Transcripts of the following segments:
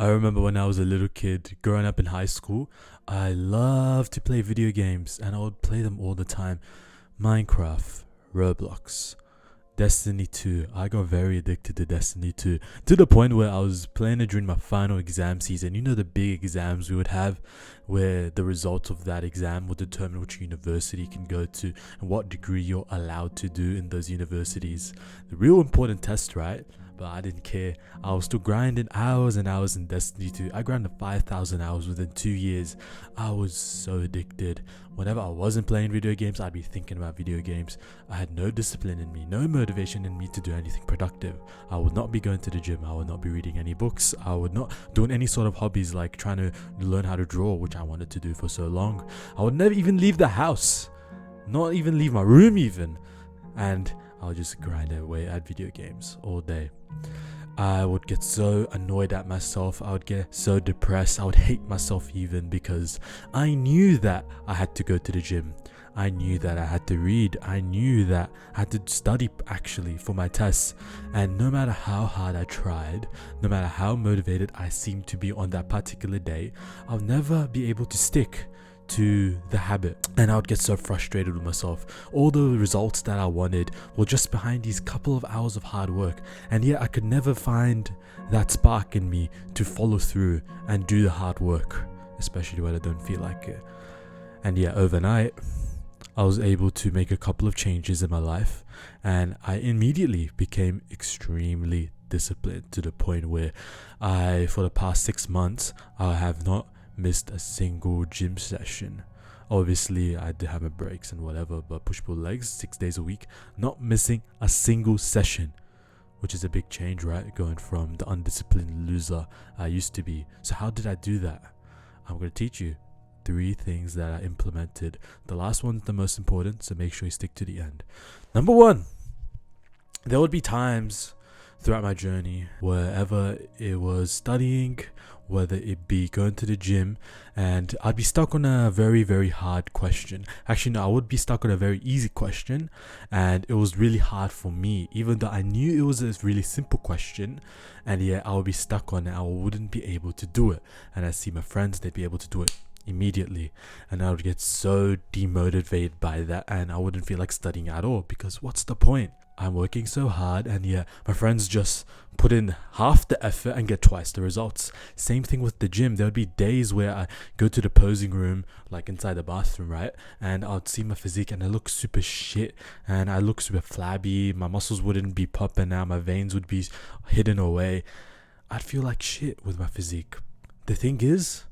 I remember when I was a little kid, growing up in high school, I loved to play video games and I would play them all the time. Minecraft, Roblox, Destiny 2. I got very addicted to Destiny 2 to the point where I was playing it during my final exam season. You know, the big exams we would have where the result of that exam would determine which university you can go to and what degree you're allowed to do in those universities. The real important test, right? But I didn't care. I was still grinding hours and hours in Destiny 2. I grinded 5,000 hours within 2 years. I was so addicted. Whenever I wasn't playing video games, I'd be thinking about video games. I had no discipline in me, no motivation in me to do anything productive. I would not be going to the gym. I would not be reading any books. I would not doing any sort of hobbies like trying to learn how to draw, which I wanted to do for so long. I would never even leave the house, not even leave my room even. And I'll just grind away at video games all day. I would get so annoyed at myself. I would get so depressed. I would hate myself even because I knew that I had to go to the gym. I knew that I had to read. I knew that I had to study actually for my tests. And no matter how hard I tried, no matter how motivated I seemed to be on that particular day, I'll never be able to stick to the habit, and I would get so frustrated with myself. All the results that I wanted were just behind these couple of hours of hard work, and yet I could never find that spark in me to follow through and do the hard work, especially when I don't feel like it. And yet overnight I was able to make a couple of changes in my life, and I immediately became extremely disciplined to the point where for the past 6 months, I have not missed a single gym session. Obviously, I did have my breaks and whatever, but push-pull legs 6 days a week, not missing a single session, which is a big change, right? Going from the undisciplined loser I used to be. So how did I do that? I'm going to teach you 3 things that I implemented. The last one's the most important, so make sure you stick to the end. Number 1, there would be times throughout my journey, wherever it was studying, whether it be going to the gym, and I'd be stuck on a very, very hard question. Actually, no, I would be stuck on a very easy question, and it was really hard for me, even though I knew it was a really simple question, and yet I would be stuck on it. I wouldn't be able to do it, and I see my friends, they'd be able to do it immediately, and I would get so demotivated by that, and I wouldn't feel like studying at all, because what's the point? I'm working so hard, and yeah, my friends just put in half the effort and get twice the results. Same thing with the gym. There would be days where I go to the posing room, like inside the bathroom, right? And I'd see my physique and I look super shit and I look super flabby. My muscles wouldn't be popping out. My veins would be hidden away. I'd feel like shit with my physique. The thing is,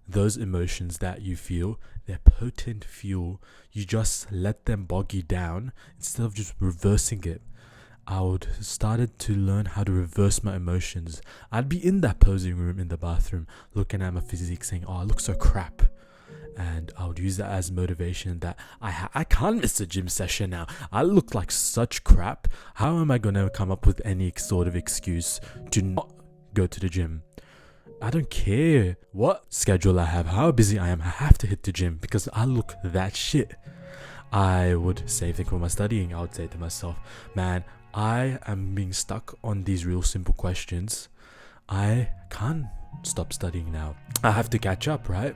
those emotions that you feel, they're potent fuel. You just let them bog you down instead of just reversing it. I would started to learn how to reverse my emotions. I'd be in that posing room in the bathroom looking at my physique saying, oh, I look so crap. And I would use that as motivation that I can't miss a gym session now. I look like such crap. How am I going to come up with any sort of excuse to not go to the gym? I don't care what schedule I have, how busy I am, I have to hit the gym because I look that shit. I would same thing for my studying. I would say to myself, man, I am being stuck on these real simple questions. I can't stop studying now. I have to catch up, right?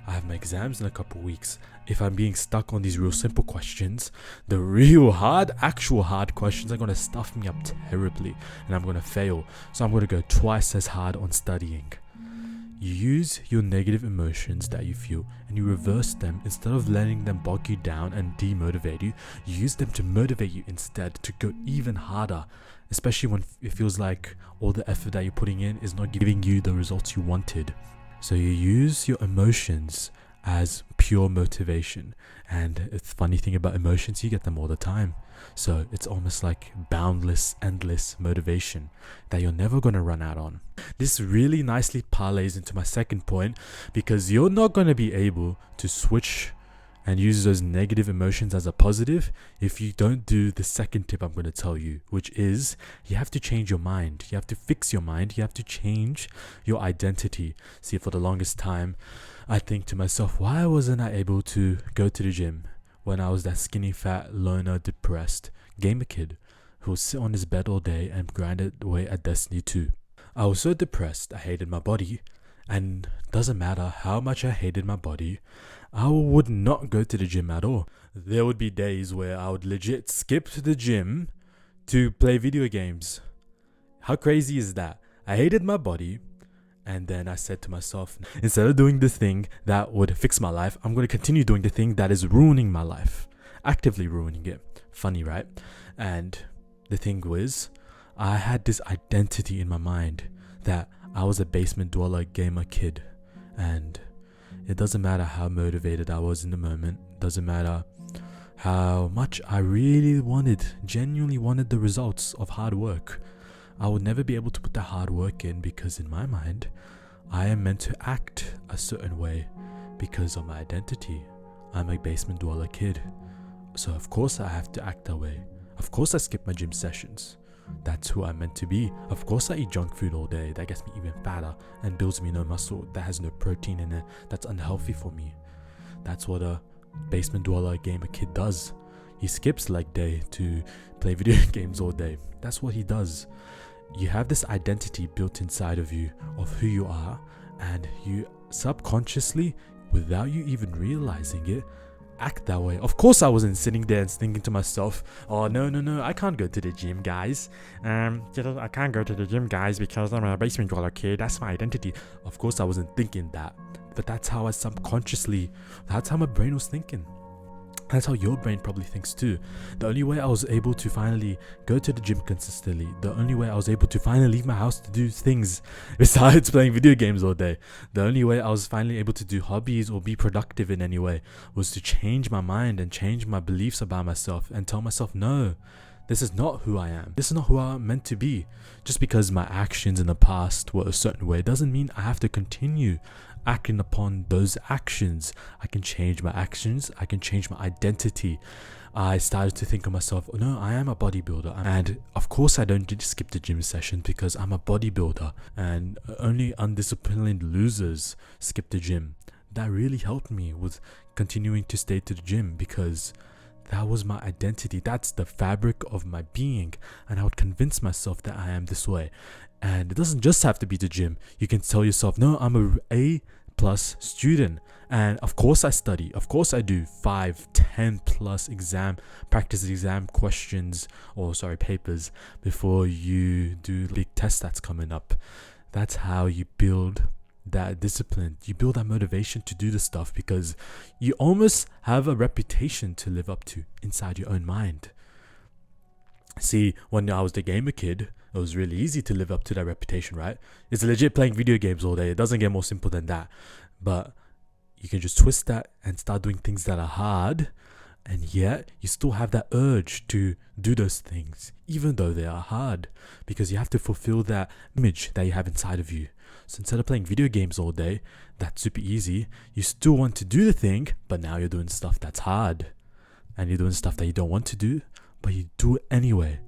I have my exams in a couple weeks. If I'm being stuck on these real simple questions, the real hard, actual hard questions are going to stuff me up terribly and I'm going to fail. So I'm going to go twice as hard on studying. You use your negative emotions that you feel and you reverse them. Instead of letting them bog you down and demotivate you, you use them to motivate you instead to go even harder, especially when it feels like all the effort that you're putting in is not giving you the results you wanted. So you use your emotions as pure motivation. And the funny thing about emotions, you get them all the time. So it's almost like boundless, endless motivation that you're never going to run out on. This really nicely parlays into my second point, because you're not going to be able to switch and use those negative emotions as a positive if you don't do the second tip I'm going to tell you, which is you have to change your mind. You have to fix your mind. You have to change your identity. See, for the longest time, I think to myself, why wasn't I able to go to the gym when I was that skinny, fat, loner, depressed gamer kid who would sit on his bed all day and grind away at Destiny 2? I was so depressed, I hated my body, and doesn't matter how much I hated my body, I would not go to the gym at all. There would be days where I would legit skip to the gym to play video games. How crazy is that? I hated my body, and then I said to myself, instead of doing the thing that would fix my life, I'm going to continue doing the thing that is ruining my life, actively ruining it. Funny, right? And the thing was, I had this identity in my mind that I was a basement dweller gamer kid, and it doesn't matter how motivated I was in the moment, doesn't matter how much I really genuinely wanted the results of hard work. I would never be able to put that hard work in because in my mind, I am meant to act a certain way because of my identity. I'm a basement dweller kid. So of course I have to act that way. Of course I skip my gym sessions. That's who I'm meant to be. Of course I eat junk food all day. That gets me even fatter and builds me no muscle. That has no protein in it. That's unhealthy for me. That's what a basement dweller gamer kid does. He skips leg day to play video games all day. That's what he does. You have this identity built inside of you of who you are, and you subconsciously, without you even realizing it, act that way. Of course I wasn't sitting there and thinking to myself, oh no, I can't go to the gym, guys. I can't go to the gym, guys, because I'm a basement dweller kid. That's my identity. Of course I wasn't thinking that, but that's how that's how my brain was thinking. That's how your brain probably thinks too. The only way I was able to finally go to the gym consistently, the only way I was able to finally leave my house to do things besides playing video games all day, the only way I was finally able to do hobbies or be productive in any way was to change my mind and change my beliefs about myself and tell myself, no, this is not who I am. This is not who I'm meant to be. Just because my actions in the past were a certain way doesn't mean I have to continue acting upon those actions. I can change my actions. I can change my identity. I started to think of myself, no, I am a bodybuilder. And of course I don't skip the gym session because I'm a bodybuilder, and only undisciplined losers skip the gym. That really helped me with continuing to stay to the gym because that was my identity. That's the fabric of my being. And I would convince myself that I am this way. And it doesn't just have to be the gym. You can tell yourself, no, I'm a A+ student. And of course I study. Of course I do 5, 10+ practice exam questions, papers before you do the big test that's coming up. That's how you build that discipline. You build that motivation to do the stuff because you almost have a reputation to live up to inside your own mind. See, when I was the gamer kid, it was really easy to live up to that reputation, right? It's legit playing video games all day. It doesn't get more simple than that. But you can just twist that and start doing things that are hard, and yet you still have that urge to do those things, even though they are hard, because you have to fulfill that image that you have inside of you. So instead of playing video games all day, that's super easy, you still want to do the thing, but now you're doing stuff that's hard. And you're doing stuff that you don't want to do, but you do it anyway.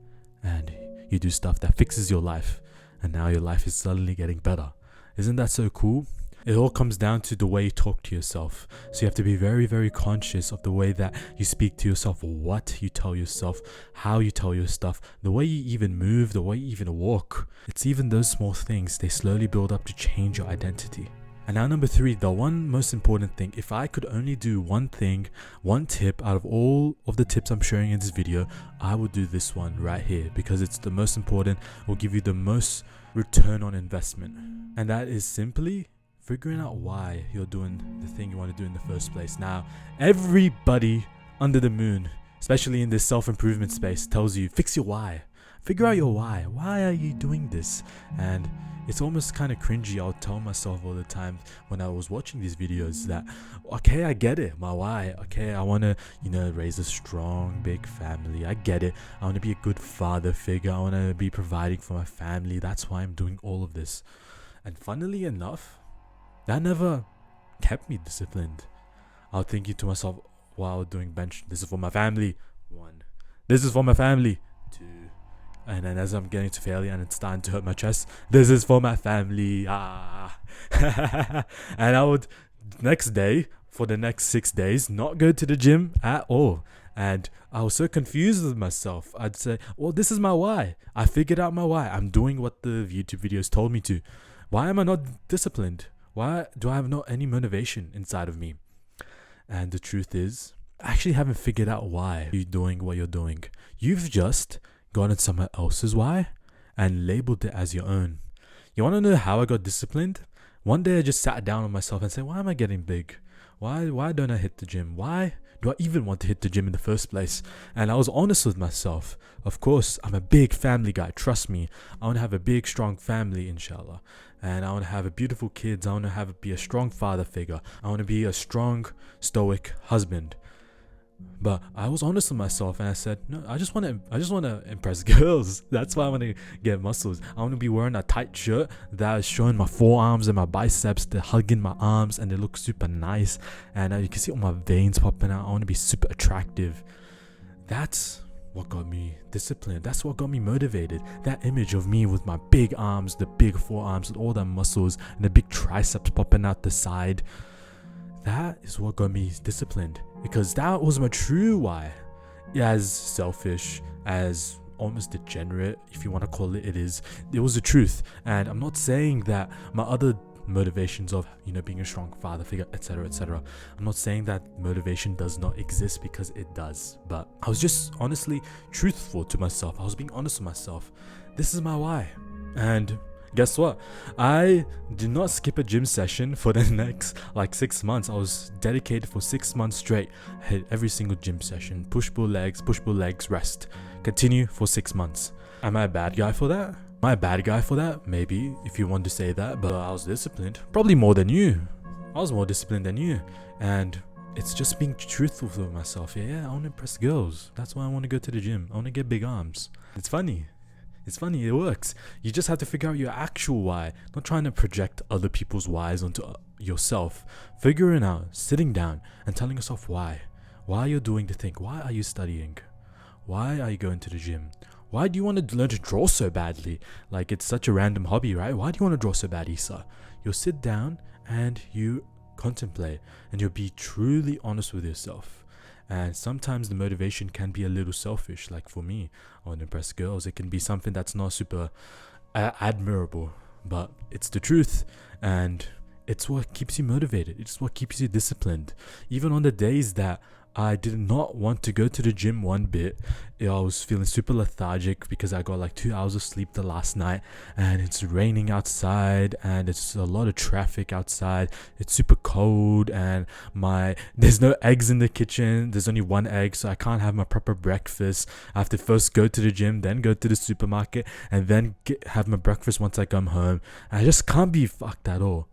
And you do stuff that fixes your life, and now your life is suddenly getting better. Isn't that so cool? It all comes down to the way you talk to yourself. So you have to be very, very conscious of the way that you speak to yourself, what you tell yourself, how you tell your stuff, the way you even move, the way you even walk. It's even those small things, they slowly build up to change your identity. And now number 3, the one most important thing. If I could only do one thing, one tip out of all of the tips I'm sharing in this video, I would do this one right here because it's the most important, will give you the most return on investment. And that is simply figuring out why you're doing the thing you want to do in the first place. Now, everybody under the moon, especially in this self-improvement space, tells you, fix your why. Figure out your why. Why are you doing this? And it's almost kind of cringy. I'll tell myself all the time when I was watching these videos that, okay, I get it, my why. Okay, I want to, raise a strong, big family. I get it. I want to be a good father figure. I want to be providing for my family. That's why I'm doing all of this. And funnily enough, that never kept me disciplined. I was thinking to myself while doing bench, this is for my family. 1. This is for my family. 2. And then as I'm getting to failure and it's starting to hurt my chest, this is for my family. And I would next day, for the next 6 days, not go to the gym at all. And I was so confused with myself. I'd say, well, this is my why. I figured out my why. I'm doing what the YouTube videos told me to. Why am I not disciplined? Why do I have not any motivation inside of me? And the truth is, I actually haven't figured out why you're doing what you're doing. You've just gotten someone else's why and labeled it as your own. You want to know how I got disciplined? One day I just sat down on myself and said, why am I getting big? Why don't I hit the gym? Why do I even want to hit the gym in the first place? And I was honest with myself. Of course, I'm a big family guy. Trust me. I want to have a big, strong family, inshallah. And I want to have a beautiful kids. I want to be a strong father figure. I want to be a strong, stoic husband. But I was honest with myself and I said, no, I just want to impress girls. That's why I want to get muscles. I want to be wearing a tight shirt that is showing my forearms and my biceps. They're hugging my arms and they look super nice. And you can see all my veins popping out. I want to be super attractive. That's what got me disciplined. That's what got me motivated. That image of me with my big arms, the big forearms, with all the muscles and the big triceps popping out the side. That is what got me disciplined, because that was my true why. As selfish, as almost degenerate, if you want to call it, it was the truth. And I'm not saying that my other motivations of, being a strong father figure, etc., I'm not saying that motivation does not exist, because it does. But I was just honestly truthful to myself. I was being honest with myself. This is my why. And guess what? I did not skip a gym session for the next 6 months. I was dedicated for 6 months straight. I hit every single gym session. Push pull legs, rest. Continue for 6 months. Am I a bad guy for that? Am I a bad guy for that? Maybe, if you want to say that. But I was disciplined. Probably more than you. I was more disciplined than you. And it's just being truthful with myself. Yeah, I want to impress girls. That's why I want to go to the gym. I want to get big arms. It's funny, it works. You just have to figure out your actual why, not trying to project other people's whys onto yourself. Figuring out, sitting down and telling yourself why you're doing the thing. Why are you studying? Why are you going to the gym? Why do you want to learn to draw so badly? It's such a random hobby, right? Why do you want to draw so bad, Isa? You'll sit down and you contemplate and you'll be truly honest with yourself. And sometimes the motivation can be a little selfish. Like for me, I want to impress girls. It can be something that's not super admirable, but it's the truth. And it's what keeps you motivated. It's what keeps you disciplined. Even on the days that I did not want to go to the gym one bit. I was feeling super lethargic because I got 2 hours of sleep the last night, and it's raining outside and it's a lot of traffic outside. It's super cold and there's no eggs in the kitchen. There's only one egg, so I can't have my proper breakfast. I have to first go to the gym, then go to the supermarket, and then have my breakfast once I come home. And I just can't be fucked at all.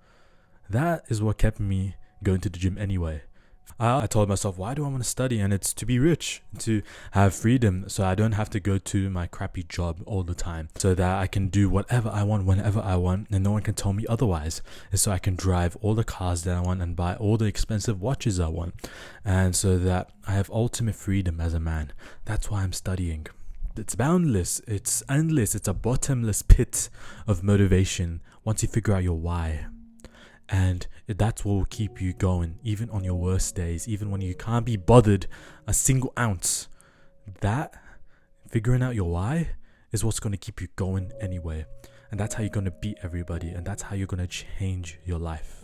That is what kept me going to the gym anyway. I told myself, why do I want to study? And it's to be rich, to have freedom, so I don't have to go to my crappy job all the time, so that I can do whatever I want, whenever I want, and no one can tell me otherwise. And so I can drive all the cars that I want and buy all the expensive watches I want, and so that I have ultimate freedom as a man. That's why I'm studying. It's boundless, it's endless, it's a bottomless pit of motivation once you figure out your why. And that's what will keep you going, even on your worst days, even when you can't be bothered a single ounce. That, figuring out your why, is what's going to keep you going anyway. And that's how you're going to beat everybody. And that's how you're going to change your life.